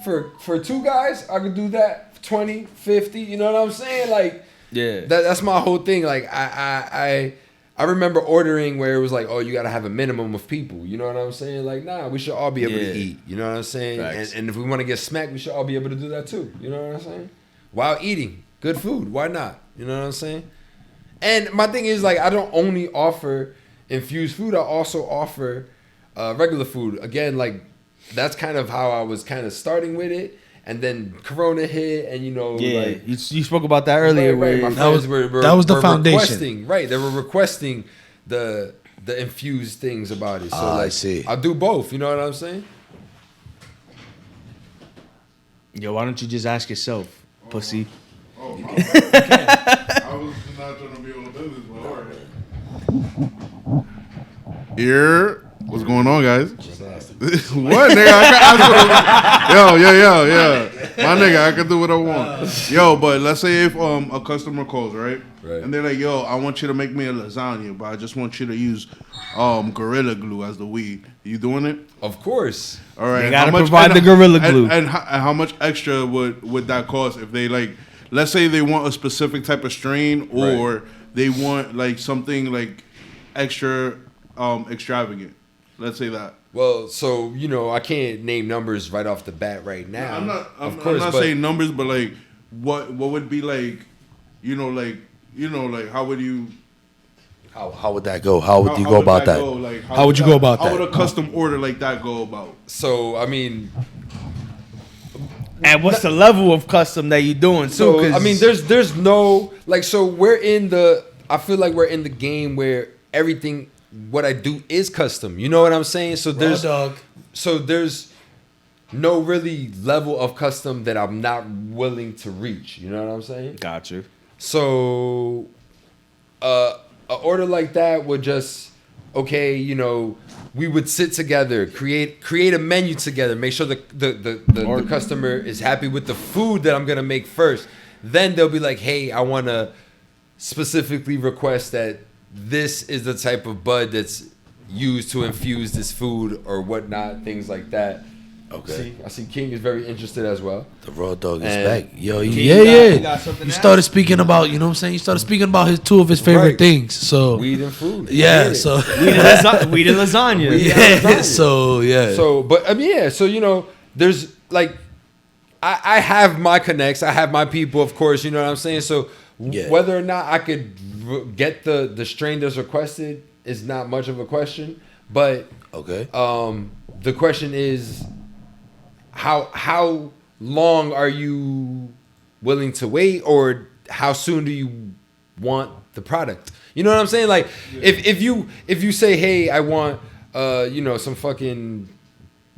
Speaker 3: for 2 guys. I could do that for 20, 50. You know what I'm saying? Like,
Speaker 2: Yeah.
Speaker 3: that's my whole thing. Like, I remember ordering where it was like, oh, you got to have a minimum of people. You know what I'm saying? Like, nah, we should all be able to eat. You know what I'm saying?
Speaker 2: Facts.
Speaker 3: And if we want to get smacked, we should all be able to do that too. You know what I'm saying? While eating good food. Why not? You know what I'm saying? And my thing is, like, I don't only offer infused food, I also offer regular food. Again, like that's kind of how I was kind of starting with it. And then Corona hit, and like
Speaker 2: you spoke about that earlier.
Speaker 3: Right, my
Speaker 1: That was-
Speaker 3: friends
Speaker 1: that was the
Speaker 3: were
Speaker 1: foundation.
Speaker 3: requesting, right? They were requesting the infused things about it. So
Speaker 1: I see.
Speaker 3: I do both. You know what I'm saying?
Speaker 2: Yo, why don't you just ask yourself, pussy?
Speaker 4: Oh, my bad. I was not trying to be on the business, but all right. Here, what's going on, guys? What, nigga? Yo. My nigga, I can do what I want. Yo, but let's say if a customer calls, right? And they're like, yo, I want you to make me a lasagna, but I just want you to use Gorilla Glue as the weed. You doing it?
Speaker 3: Of course.
Speaker 4: All right.
Speaker 2: They gotta provide the Gorilla Glue.
Speaker 4: And how much extra would that cost if they like, let's say they want a specific type of strain or they want like something like extra extravagant. Let's say that.
Speaker 3: Well, so I can't name numbers right off the bat right now.
Speaker 4: I'm not saying numbers, but like what would be like, like how would you?
Speaker 1: How would that go? How would you go about that?
Speaker 4: Like,
Speaker 1: how would you go about that?
Speaker 4: How would a custom order like that go about?
Speaker 3: So I mean,
Speaker 2: And what's the level of custom that you're doing?
Speaker 3: so
Speaker 2: too?
Speaker 3: I mean, there's no like. So I feel like we're in the game where everything what I do is custom. You know what I'm saying? So there's no really level of custom that I'm not willing to reach. You know what I'm saying?
Speaker 2: Got you.
Speaker 3: So an order like that would just we would sit together, create a menu together, make sure the customer is happy with the food that I'm gonna make first. Then they'll be like, hey, I wanna specifically request that this is the type of bud that's used to infuse this food or whatnot, things like that.
Speaker 1: Okay.
Speaker 3: I see King is very interested as well.
Speaker 1: The raw dog is
Speaker 3: And-
Speaker 1: back. Yo,
Speaker 2: you got something
Speaker 1: You
Speaker 2: to
Speaker 1: started speaking about, you know what I'm saying? You started speaking about two of his favorite
Speaker 3: Right.
Speaker 1: things. So
Speaker 3: Weed and food. I
Speaker 1: yeah,
Speaker 3: get it.
Speaker 1: so
Speaker 2: We the lasagna.
Speaker 3: We-
Speaker 1: yeah, so yeah.
Speaker 3: So, but I mean, yeah. So there's like, I have my connects, I have my people, of course. You know what I'm saying. So
Speaker 1: Yeah.
Speaker 3: whether or not I could get the strain that's requested is not much of a question. But
Speaker 1: Okay.
Speaker 3: the question is, how long are you willing to wait, or how soon do you want the product? You know what I'm saying? Like, if you say, hey, I want some fucking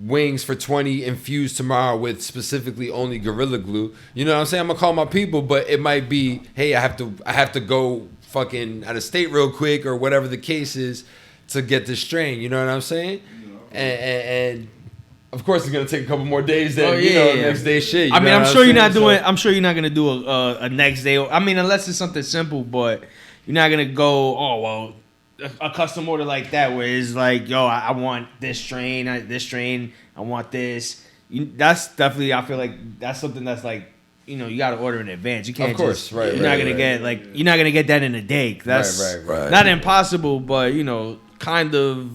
Speaker 3: wings for 20 infused tomorrow with specifically only Gorilla Glue, you know what I'm saying? I'm gonna call my people, but it might be, hey, I have to go fucking out of state real quick or whatever the case is to get this strain. You know what I'm saying? And of course, it's gonna take a couple more days than next day shit.
Speaker 2: I mean, I'm
Speaker 3: what
Speaker 2: sure you're not
Speaker 3: saying?
Speaker 2: doing.
Speaker 3: So-
Speaker 2: I'm sure you're not gonna do a next day. I mean, unless it's something simple, but you're not gonna go. Oh well, a custom order like that where it's like, yo, I want this strain. I want this. That's definitely. I feel like that's something that's like, you got to order in advance. You can't.
Speaker 3: Of course,
Speaker 2: just,
Speaker 3: right,
Speaker 2: You're
Speaker 3: right,
Speaker 2: not gonna
Speaker 3: right.
Speaker 2: get like you're not gonna get that in a day. That's
Speaker 3: Right.
Speaker 2: not impossible, but kind of.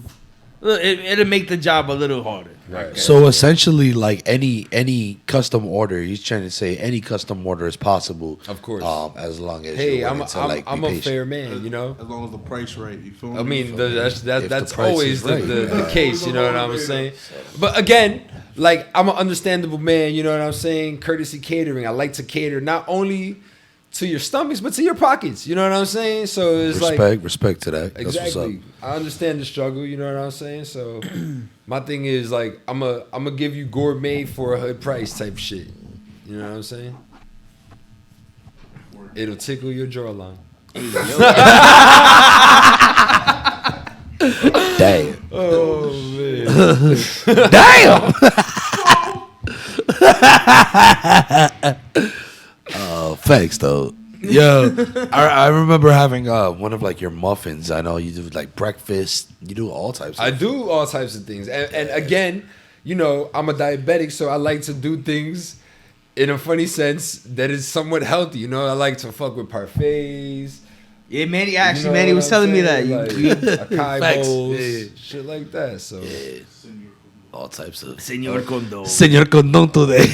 Speaker 2: It'll make the job a little harder.
Speaker 3: Right.
Speaker 1: So essentially, like any custom order, he's trying to say any custom order is possible.
Speaker 3: Of course.
Speaker 1: As long as
Speaker 3: Hey,
Speaker 1: you're
Speaker 3: I'm
Speaker 1: willing to, like,
Speaker 3: I'm
Speaker 1: be
Speaker 3: a
Speaker 1: patient.
Speaker 3: fair man, you know.
Speaker 4: As long as the price right, you feel me?
Speaker 3: I mean,
Speaker 1: If
Speaker 3: that's
Speaker 1: the price
Speaker 3: always
Speaker 1: is right.
Speaker 3: the case, you know what I'm saying? But again, like, I'm an understandable man, you know what I'm saying? Courtesy Catering. I like to cater not only to your stomachs, but to your pockets, you know what I'm saying? So it's
Speaker 1: Respect to that. That's what's up.
Speaker 3: exactly. I understand the struggle, you know what I'm saying? So my thing is, like, I'm a give you gourmet for a hood price type shit. You know what I'm saying? It'll tickle your jawline.
Speaker 1: Damn.
Speaker 3: Oh man.
Speaker 1: Damn. Thanks though. Yo, I remember having one of like your muffins. I know you do like breakfast. You do all types.
Speaker 3: I do all types of things. And again, I'm a diabetic, so I like to do things in a funny sense that is somewhat healthy. I like to fuck with parfaits.
Speaker 2: Yeah, Manny.
Speaker 3: You
Speaker 2: Actually,
Speaker 3: know
Speaker 2: Manny
Speaker 3: what
Speaker 2: was
Speaker 3: I'm
Speaker 2: telling me that.
Speaker 3: saying?
Speaker 2: You,
Speaker 3: Like, acai
Speaker 1: Facts.
Speaker 3: bowls,
Speaker 1: Yeah.
Speaker 3: shit like that. So
Speaker 1: all types of
Speaker 2: Senor Condo.
Speaker 1: Senor Condon today.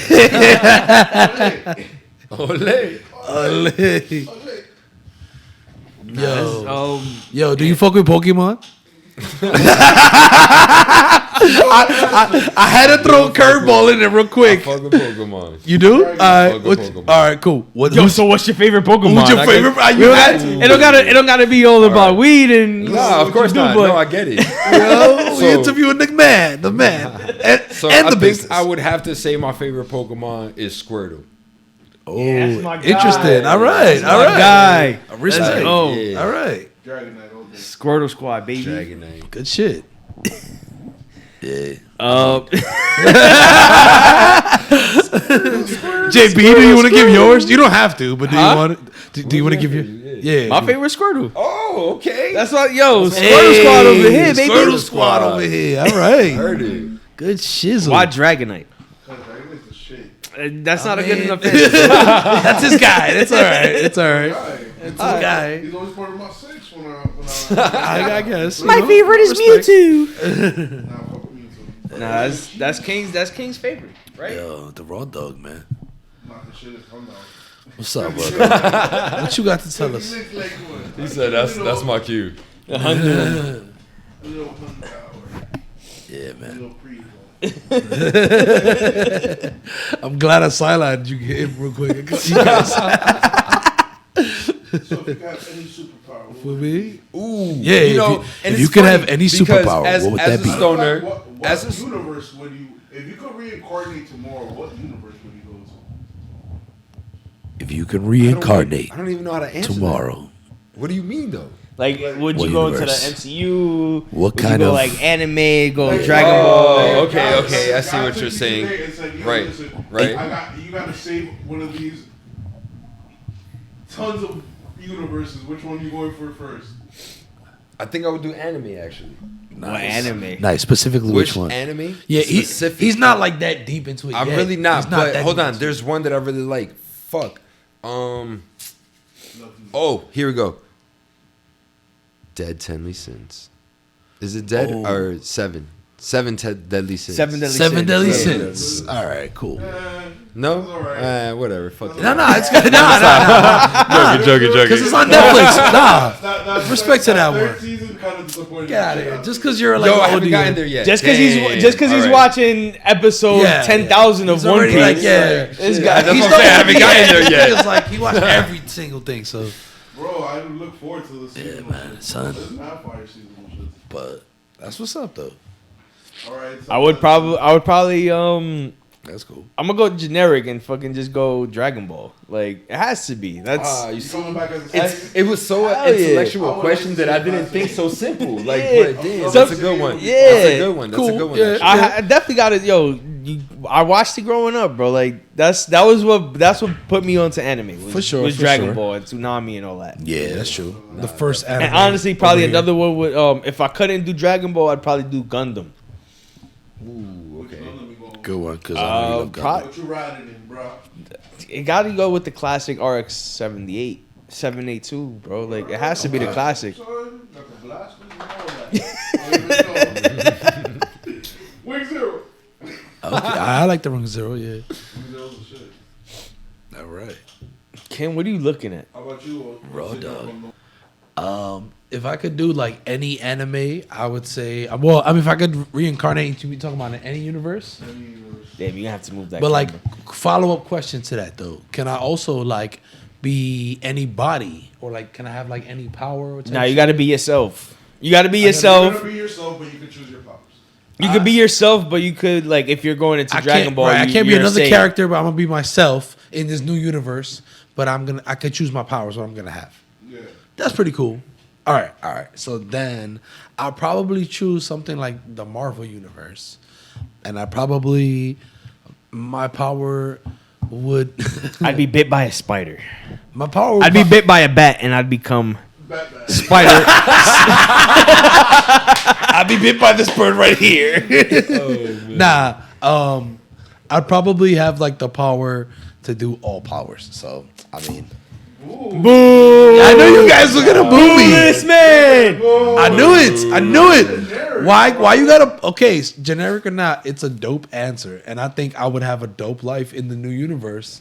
Speaker 3: ole.
Speaker 1: Yo,
Speaker 2: Um,
Speaker 1: yo, do you fuck with Pokemon? I had to throw a curveball in there real quick.
Speaker 3: I fuck with Pokemon.
Speaker 1: You do?
Speaker 3: Fuck with Pokemon.
Speaker 1: All right, cool.
Speaker 2: So what's your favorite Pokemon?
Speaker 1: Who's your favorite?
Speaker 2: It don't gotta be all about weed and.
Speaker 3: No, of course not. No, I get it.
Speaker 1: We interviewing the man, and
Speaker 3: I
Speaker 1: the business.
Speaker 3: think I would have to say my favorite Pokemon is Squirtle.
Speaker 1: Oh,
Speaker 2: that's my guy.
Speaker 1: interesting. All right, all right.
Speaker 2: Guy.
Speaker 1: Respect.
Speaker 2: Oh,
Speaker 3: Yeah.
Speaker 1: All right.
Speaker 4: Dragonite all day.
Speaker 2: Squirtle Squad, baby.
Speaker 3: Dragonite.
Speaker 1: Good shit. Yeah. JB, do you want to give yours? You don't have to, but do you want to? Do you want to give your? Yeah.
Speaker 2: My favorite Squirtle.
Speaker 3: Oh, okay.
Speaker 2: That's what, yo, Squirtle
Speaker 1: Hey,
Speaker 2: Squad over here, baby.
Speaker 1: Squirtle Squad over here. All right.
Speaker 3: Heard it.
Speaker 1: Good shizzle.
Speaker 2: Why Dragonite?
Speaker 4: Dragonite's the shit.
Speaker 2: That's not a good
Speaker 1: man.
Speaker 2: enough answer.
Speaker 1: That's his guy. That's all right. It's all right.
Speaker 4: Guy.
Speaker 1: It's his guy.
Speaker 4: He's always part of my six when
Speaker 1: I guess.
Speaker 2: My favorite is Mewtwo.
Speaker 4: Nah, fuck with Mewtwo.
Speaker 2: Nah, that's King's favorite, right?
Speaker 1: Yo, the raw dog, man.
Speaker 4: Nah, the shit is come down.
Speaker 1: What's up, brother? What you got to tell us?
Speaker 3: He said that's my cue.
Speaker 4: A little 100 hour.
Speaker 1: Yeah,
Speaker 4: A
Speaker 1: man.
Speaker 4: little pre-roll.
Speaker 1: I'm glad I sidelined you him real quick. You guys,
Speaker 4: So if you got any superpower, what
Speaker 1: for
Speaker 4: would
Speaker 1: me?
Speaker 3: Ooh,
Speaker 1: Yeah,
Speaker 3: and
Speaker 1: if you
Speaker 3: it's
Speaker 1: could
Speaker 3: funny
Speaker 1: have any
Speaker 3: because
Speaker 1: superpower,
Speaker 3: as,
Speaker 1: what would
Speaker 3: as
Speaker 1: that
Speaker 3: a
Speaker 1: be?
Speaker 3: stoner,
Speaker 4: What
Speaker 3: as a
Speaker 4: universe would you, if you could reincarnate tomorrow, what universe would you go to?
Speaker 1: If you could reincarnate
Speaker 3: I don't even know how to answer
Speaker 1: tomorrow,
Speaker 3: that. What do you mean though?
Speaker 2: Like, would
Speaker 1: What
Speaker 2: you go into the
Speaker 1: universe?
Speaker 2: MCU?
Speaker 1: What
Speaker 2: Would you
Speaker 1: kind
Speaker 2: go
Speaker 1: of-
Speaker 2: like anime? Go
Speaker 4: Like,
Speaker 2: Dragon
Speaker 3: oh,
Speaker 2: Ball?
Speaker 3: okay,
Speaker 4: God-
Speaker 3: okay, I see
Speaker 4: God
Speaker 3: what
Speaker 4: took
Speaker 3: you're
Speaker 4: you
Speaker 3: saying.
Speaker 4: today and said,
Speaker 3: Right,
Speaker 4: listen,
Speaker 3: right.
Speaker 4: You got to save one of these tons of universes. Which one are you going for first?
Speaker 3: I think I would do anime actually.
Speaker 2: What anime?
Speaker 1: nice. Specifically, which one?
Speaker 3: anime?
Speaker 1: Yeah,
Speaker 3: Specific.
Speaker 1: he's not like that deep into it.
Speaker 3: I'm
Speaker 1: yet.
Speaker 3: really not.
Speaker 1: He's
Speaker 3: But
Speaker 1: that
Speaker 3: hold
Speaker 1: deep
Speaker 3: on,
Speaker 1: into
Speaker 3: there's one that I really like. Fuck. Oh, here we go. Dead Tenly Sins. Is it dead or seven? Deadly Sins.
Speaker 2: Seven
Speaker 1: it.
Speaker 2: Deadly
Speaker 1: Seven
Speaker 2: Sins.
Speaker 1: Deadly
Speaker 2: Yeah.
Speaker 1: Sins. All right, cool.
Speaker 3: No?
Speaker 4: It's all right.
Speaker 3: Whatever. Fuck it.
Speaker 1: No, it's good. Nah.
Speaker 3: Joking.
Speaker 1: Because it's on Netflix. Nah.
Speaker 4: That
Speaker 1: Respect to that
Speaker 4: third
Speaker 1: one.
Speaker 4: season kind of disappointed.
Speaker 1: Get out of here. Just because you're like
Speaker 3: Yo, I
Speaker 1: an
Speaker 3: haven't
Speaker 1: OD.
Speaker 3: gotten there yet.
Speaker 2: Just because
Speaker 3: Damn.
Speaker 2: he's
Speaker 3: All right.
Speaker 2: watching episode
Speaker 1: Yeah.
Speaker 2: 10,000 of
Speaker 1: He's
Speaker 2: One
Speaker 1: already
Speaker 2: Piece.
Speaker 1: like, yeah.
Speaker 2: This
Speaker 3: Yeah,
Speaker 2: guy.
Speaker 3: that's
Speaker 2: He's
Speaker 3: what I'm saying. I haven't gotten there yet.
Speaker 1: It's like he watched every single thing. So
Speaker 4: Bro, I look forward to the season.
Speaker 1: yeah, man, son.
Speaker 4: There's not fire season and shit.
Speaker 1: But that's what's up though.
Speaker 4: All right. So
Speaker 2: I would probably
Speaker 1: That's cool.
Speaker 2: I'm gonna go generic and fucking just go Dragon Ball. Like it has to be. That's
Speaker 3: You
Speaker 4: You
Speaker 3: see,
Speaker 4: coming back as a
Speaker 3: it was so
Speaker 2: Hell yeah.
Speaker 3: intellectual
Speaker 4: I
Speaker 3: question
Speaker 4: would
Speaker 3: that I
Speaker 4: like to
Speaker 3: didn't
Speaker 4: see
Speaker 3: think
Speaker 4: it.
Speaker 3: so simple. Like,
Speaker 2: Yeah.
Speaker 3: but damn,
Speaker 2: Some-
Speaker 3: that's a good one.
Speaker 2: Yeah.
Speaker 3: That's a good one. That's
Speaker 1: Cool.
Speaker 3: a good one.
Speaker 1: Yeah.
Speaker 3: actually.
Speaker 2: I definitely got it. Yo, I watched it growing up, bro. Like that's what put me onto anime. Was,
Speaker 1: For sure,
Speaker 2: was
Speaker 1: for
Speaker 2: Dragon
Speaker 1: sure.
Speaker 2: Ball and Tsunami and all that.
Speaker 1: Yeah, that's true. The first anime.
Speaker 2: And honestly, probably
Speaker 1: over here.
Speaker 2: another one would. If I couldn't do Dragon Ball, I'd probably do Gundam.
Speaker 3: Ooh, okay.
Speaker 1: Good one, because I know you love Gundam.
Speaker 4: What you riding in, bro?
Speaker 2: It got to go with the classic RX 78, 782, bro. Like it has to be the classic.
Speaker 4: Son, got the blasters and all that. Wing Zero.
Speaker 1: Okay, I like the Ring Zero. Yeah.
Speaker 4: Wing Zero's the shit.
Speaker 1: All right.
Speaker 2: Ken, what are you looking at?
Speaker 4: How about you?
Speaker 1: Raw dog. If I could do like any anime, I would say. Well, I mean, if I could reincarnate, you be talking about in any universe.
Speaker 2: Damn, you gonna have to move that.
Speaker 1: But like,
Speaker 2: camera.
Speaker 1: follow up question to that though. Can I also like be any body, or like can I have like any power? Or
Speaker 2: Nah, you got to be yourself. You got to be
Speaker 4: You're
Speaker 2: yourself.
Speaker 4: gonna be yourself, but you can choose your powers.
Speaker 2: You could be yourself, but you could like if you're going into
Speaker 1: I
Speaker 2: Dragon
Speaker 1: can't,
Speaker 2: Ball.
Speaker 1: right, I can't be
Speaker 2: you're
Speaker 1: another
Speaker 2: safe.
Speaker 1: character, but I'm gonna be myself in this new universe. But I could choose my powers. What I'm gonna have.
Speaker 4: Yeah.
Speaker 1: That's pretty cool. All right. So then I'll probably choose something like the Marvel universe, and my power would.
Speaker 2: I'd be bit by a spider.
Speaker 1: My power. Would
Speaker 2: I'd be bit by a bat, and I'd become
Speaker 4: Batman.
Speaker 2: spider.
Speaker 1: I'd be bit by this bird right here. Nah. I'd probably have like the power to do all powers. So I mean,
Speaker 2: Boom!
Speaker 1: I know you guys were gonna boo me.
Speaker 2: This man.
Speaker 1: I knew it. Why you gotta? Okay, generic or not, it's a dope answer, and I think I would have a dope life in the new universe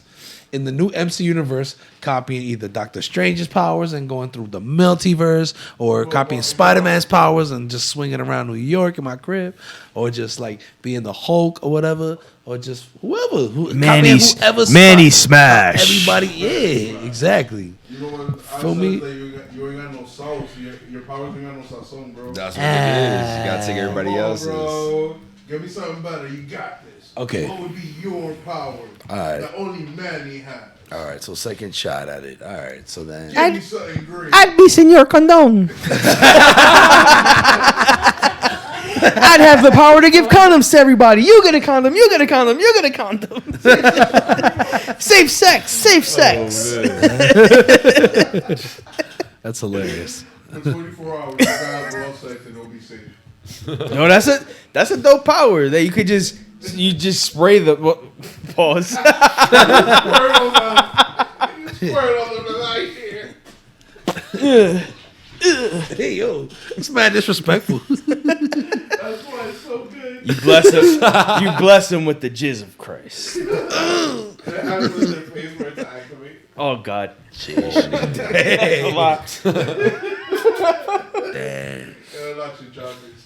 Speaker 1: in the new MC universe, copying either Doctor Strange's powers and going through the multiverse, or copying Spider-Man's powers and just swinging around New York in my crib, or just like being the Hulk or whatever, or just whoever.
Speaker 2: Manny Smash.
Speaker 1: Everybody, yeah, exactly.
Speaker 4: You know what?
Speaker 1: Feel me?
Speaker 4: That you ain't got no sauce. Your powers ain't got no sazon, bro.
Speaker 3: That's what it is. You gotta take everybody
Speaker 4: Come on,
Speaker 3: else's.
Speaker 4: bro. Give me something better. You got this.
Speaker 1: Okay.
Speaker 4: What would be your power?
Speaker 1: All right.
Speaker 4: That only Manny has.
Speaker 1: All right, so second shot at it. All right, so then.
Speaker 4: Give me something great.
Speaker 2: I'd be Senor Condon. I'd have the power to give condoms to everybody. You get a condom. You get a condom. You get a condom. Safe sex. Safe sex.
Speaker 1: That's hilarious.
Speaker 4: For 24 hours, you guys will have sex and it'll be safe.
Speaker 2: No, that's a dope power that you could just spray the pause.
Speaker 4: Squirt on them right here.
Speaker 1: Hey, yo, it's mad disrespectful.
Speaker 4: That's why it's so good.
Speaker 2: You bless him with the jizz of Christ.
Speaker 4: It has in their face for it to activate.
Speaker 2: Oh God.
Speaker 1: Damn.
Speaker 4: Yeah, lots of chocolates.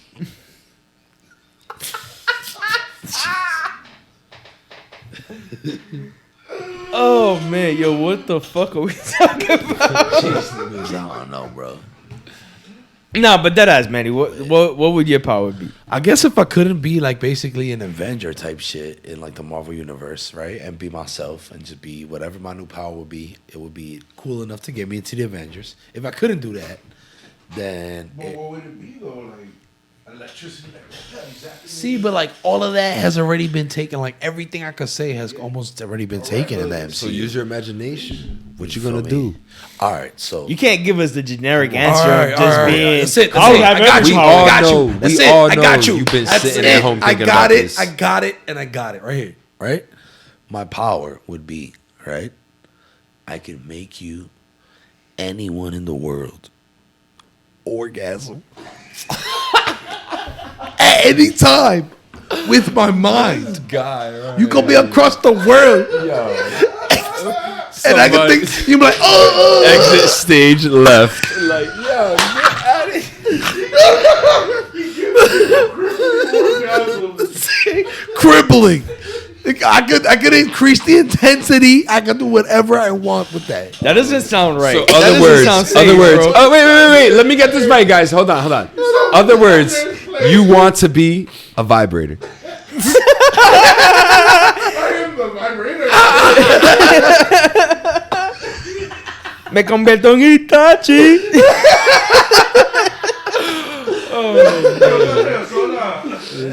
Speaker 2: Oh man, yo, what the fuck are we talking about?
Speaker 1: I don't know, bro.
Speaker 2: Nah, but that ass, Manny. What would your power be?
Speaker 1: I guess if I couldn't be like basically an Avenger type shit in like the Marvel universe, right, and be myself and just be whatever my new power would be, it would be cool enough to get me into the Avengers. If I couldn't do that, then
Speaker 4: But what would it be though? Like electricity? Exactly.
Speaker 1: see, but like all of that has already been taken. Like everything I could say has almost already been taken in the MCU.
Speaker 3: So use your imagination. What you
Speaker 1: feel
Speaker 3: gonna
Speaker 1: me?
Speaker 3: do?
Speaker 1: All right, so
Speaker 2: You can't give us the generic answer
Speaker 1: All right,
Speaker 2: of just
Speaker 1: all right.
Speaker 2: being.
Speaker 1: That's it.
Speaker 2: I'll
Speaker 1: That's it.
Speaker 2: have
Speaker 1: I got
Speaker 2: every
Speaker 1: you.
Speaker 2: power.
Speaker 3: all
Speaker 1: I got
Speaker 3: know.
Speaker 1: you. That's
Speaker 3: We
Speaker 1: it.
Speaker 3: all
Speaker 1: I
Speaker 3: know
Speaker 1: got you.
Speaker 3: you've been
Speaker 1: That's
Speaker 3: sitting
Speaker 1: it.
Speaker 3: at home
Speaker 1: I
Speaker 3: thinking
Speaker 1: got
Speaker 3: about
Speaker 1: it.
Speaker 3: this.
Speaker 1: I got it, and I got it right here. Right. My power would be right. I can make you, anyone in the world, orgasm at any time with my mind.
Speaker 3: Guy, right?
Speaker 1: You could be across the world, and I can think you be like, oh,
Speaker 3: Exit stage left. Like, yo, get out of here.
Speaker 1: crippling. I could increase the intensity. I could do whatever I want with that.
Speaker 2: That doesn't sound right.
Speaker 3: So
Speaker 2: That
Speaker 3: other
Speaker 2: doesn't
Speaker 3: words,
Speaker 2: sound safe,
Speaker 3: other words.
Speaker 2: bro.
Speaker 3: Oh wait. Let me get this right, guys. Hold on. Other words, you want to be a vibrator.
Speaker 4: I am the vibrator.
Speaker 2: Me convierto en Itachi.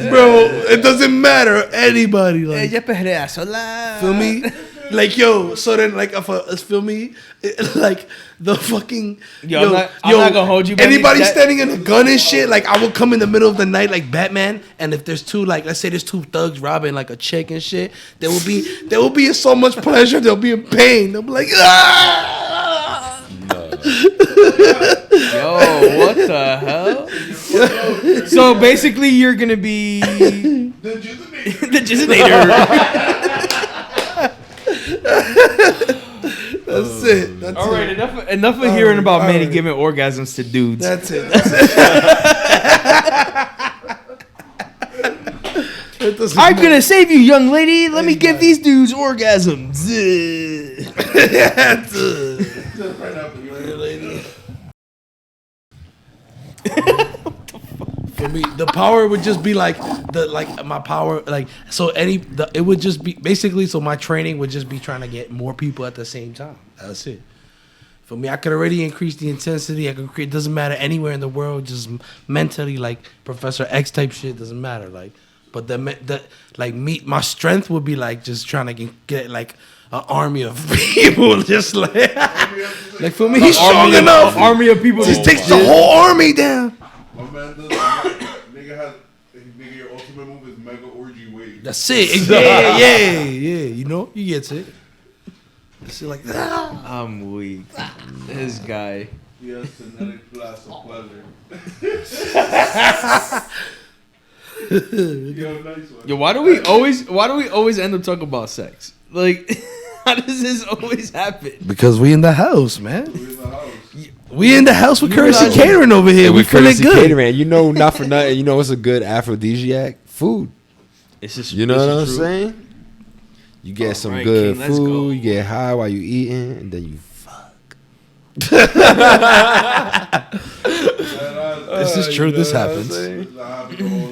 Speaker 1: Bro, it doesn't matter. Anybody like
Speaker 2: pelea sola.
Speaker 1: feel me? Like yo, so then like if feel me, like the fucking
Speaker 2: Yo, I'm not gonna hold you, Benny.
Speaker 1: Anybody
Speaker 2: That-
Speaker 1: standing in a gun and shit, like I will come in the middle of the night like Batman, and if there's two, like let's say there's two thugs robbing like a chick and shit, there will be so much pleasure, there'll be a pain. They'll be like, ah!
Speaker 2: Yo, what the hell? So basically, you're gonna be
Speaker 4: The Jizzinator.
Speaker 2: the Jizzinator.
Speaker 1: That's it. That's
Speaker 2: All
Speaker 1: it.
Speaker 2: right, enough of hearing about
Speaker 1: all
Speaker 2: Manny
Speaker 1: right.
Speaker 2: giving orgasms to dudes.
Speaker 1: That's it. It doesn't
Speaker 2: I'm
Speaker 1: matter.
Speaker 2: gonna save you, young lady. Let me give these dudes orgasms.
Speaker 1: That's it.
Speaker 4: Just right after you.
Speaker 1: For me, the power would just be like my power, like so it would just be basically, so my training would just be trying to get more people at the same time. That's it. For me, I could already increase the intensity. I could create. Doesn't matter anywhere in the world. Just mentally, like Professor X type shit doesn't matter. Like, but my strength would be like just trying to get like an army of people, just like for me, he's strong enough.
Speaker 2: An army of people.
Speaker 1: Just takes the whole army down.
Speaker 4: My man does. Nigga, your ultimate move is mega orgy wave.
Speaker 1: That's it. Yeah. You know, you get it. It's like that.
Speaker 2: I'm weak. This guy.
Speaker 4: Yes, genetic blast of pleasure. Yo, nice one.
Speaker 2: Yo, why do we always end up talking about sex? Like, How does this always happen?
Speaker 1: Because we in the house, man.
Speaker 4: We in the house.
Speaker 1: We in the house with Courtesy
Speaker 2: realize-
Speaker 1: Catering over here. We
Speaker 3: with
Speaker 1: feeling
Speaker 3: Courtesy
Speaker 1: good.
Speaker 3: Katering, you know, not for nothing. You know what's a good aphrodisiac? Food.
Speaker 2: It's just,
Speaker 3: You know what I'm saying? You get some
Speaker 2: Alright,
Speaker 3: good
Speaker 2: King, let's go.
Speaker 3: food. You get high while you eating, and then you fuck.
Speaker 1: This is true. This happens.
Speaker 4: This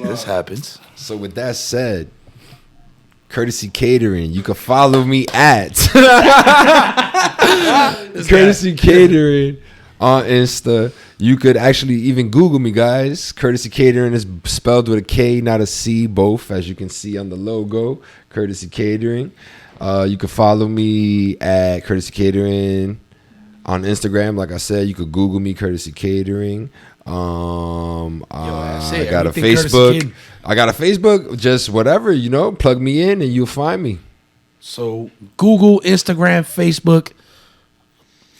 Speaker 1: This happens.
Speaker 3: So with that said, Courtesy Catering, you can follow me at Courtesy Catering on Insta. You could actually even Google me, guys. Courtesy Catering is spelled with a K, not a C, both, as you can see on the logo. Courtesy Catering. You can follow me at Courtesy Catering on Instagram. Like I said, you could Google me, Courtesy Catering.
Speaker 1: that's
Speaker 3: I
Speaker 1: it.
Speaker 3: got a
Speaker 1: Everything Courtesy
Speaker 3: Facebook.
Speaker 1: Catering.
Speaker 3: I got a Facebook. Just whatever, plug me in and you'll find me.
Speaker 1: So Google, Instagram, Facebook,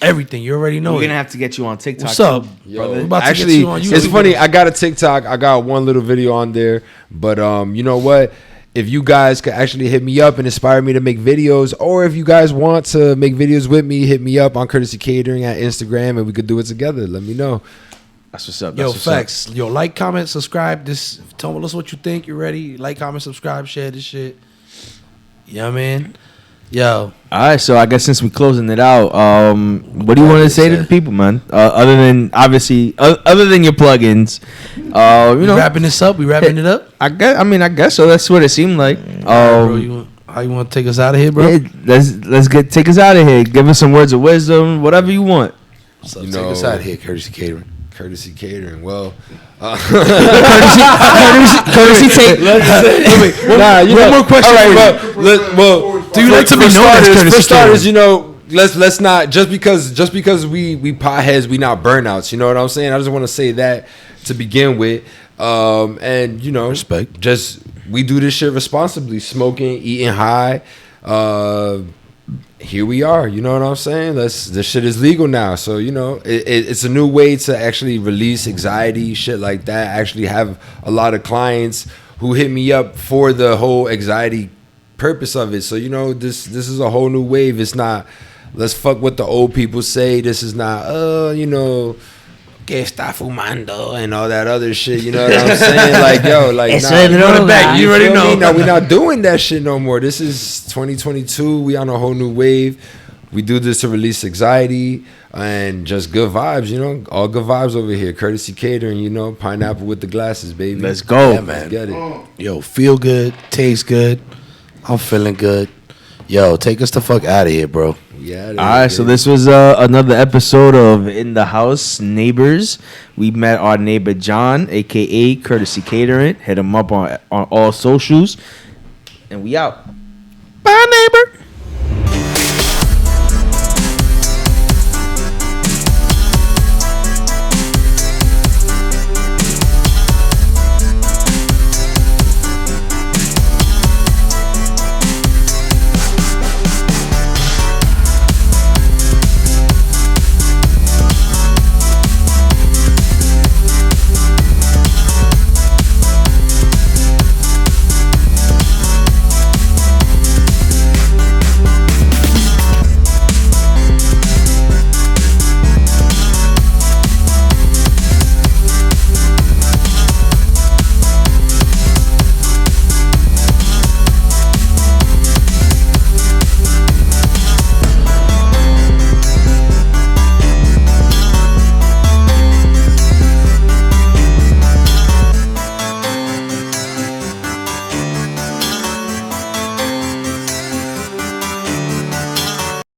Speaker 1: everything. You already know
Speaker 2: We're
Speaker 1: it.
Speaker 2: gonna have to get you on TikTok.
Speaker 1: What's up?
Speaker 2: too,
Speaker 3: Yo,
Speaker 2: brother?
Speaker 1: about to get
Speaker 3: actually,
Speaker 1: you on YouTube.
Speaker 3: it's funny. I got a TikTok. I got one little video on there. But you know what? If you guys could actually hit me up and inspire me to make videos, or if you guys want to make videos with me, hit me up on Courtesy Catering at Instagram, and we could do it together. Let me know.
Speaker 2: That's what's up.
Speaker 1: Yo,
Speaker 2: That's what's up.
Speaker 1: facts. Yo, like, comment, subscribe. Tell us what you think. You ready? Like, comment, subscribe, share this shit. You know what I mean? Yo,
Speaker 2: All right, so I guess since we're closing it out, what do you want to say to the people, man? Other than obviously, other than your plugins,
Speaker 1: we wrapping this up. We wrapping it up.
Speaker 2: I guess so. That's what it seemed like.
Speaker 1: Bro, how you want to take us out of here, bro?
Speaker 2: Yeah, let's take us out of here. Give us some words of wisdom, whatever you want.
Speaker 1: So
Speaker 3: You
Speaker 1: take us
Speaker 3: know-
Speaker 1: out of here, Courtesy Catering.
Speaker 3: Courtesy Catering. Well,
Speaker 2: Courtesy take.
Speaker 3: one
Speaker 1: more question
Speaker 3: All right,
Speaker 1: for
Speaker 3: well,
Speaker 1: Do you like to be known as Courtesy
Speaker 3: for starters,
Speaker 1: Catering?
Speaker 3: let's not just because we potheads, we not burnouts. You know what I'm saying? I just want to say that to begin with, and
Speaker 1: Respect.
Speaker 3: Just we do this shit responsibly, smoking, eating high. Here we are. You know what I'm saying? This shit is legal now, so it's a new way to actually release anxiety, shit like that. I actually have a lot of clients who hit me up for the whole anxiety purpose of it. So this is a whole new wave. It's not let's fuck what the old people say. This is not que está fumando and all that other shit. You know what I'm saying? Like
Speaker 2: run it back.
Speaker 1: You already
Speaker 3: feel
Speaker 1: know.
Speaker 3: me? No, we're not doing that shit no more. This is 2022. We on a whole new wave. We do this to release anxiety and just good vibes. All good vibes over here. Courtesy Catering. Pineapple with the glasses, baby.
Speaker 2: Let's go.
Speaker 1: Yeah, man.
Speaker 3: Get it.
Speaker 1: Yo, feel good, taste good. I'm feeling good. Yo, take us the fuck out of here, bro.
Speaker 3: Yeah.
Speaker 2: All right, so this was another episode of In the House Neighbors. We met our neighbor John, aka Courtesy Catering. Hit him up on all socials, and we out. Bye, neighbor.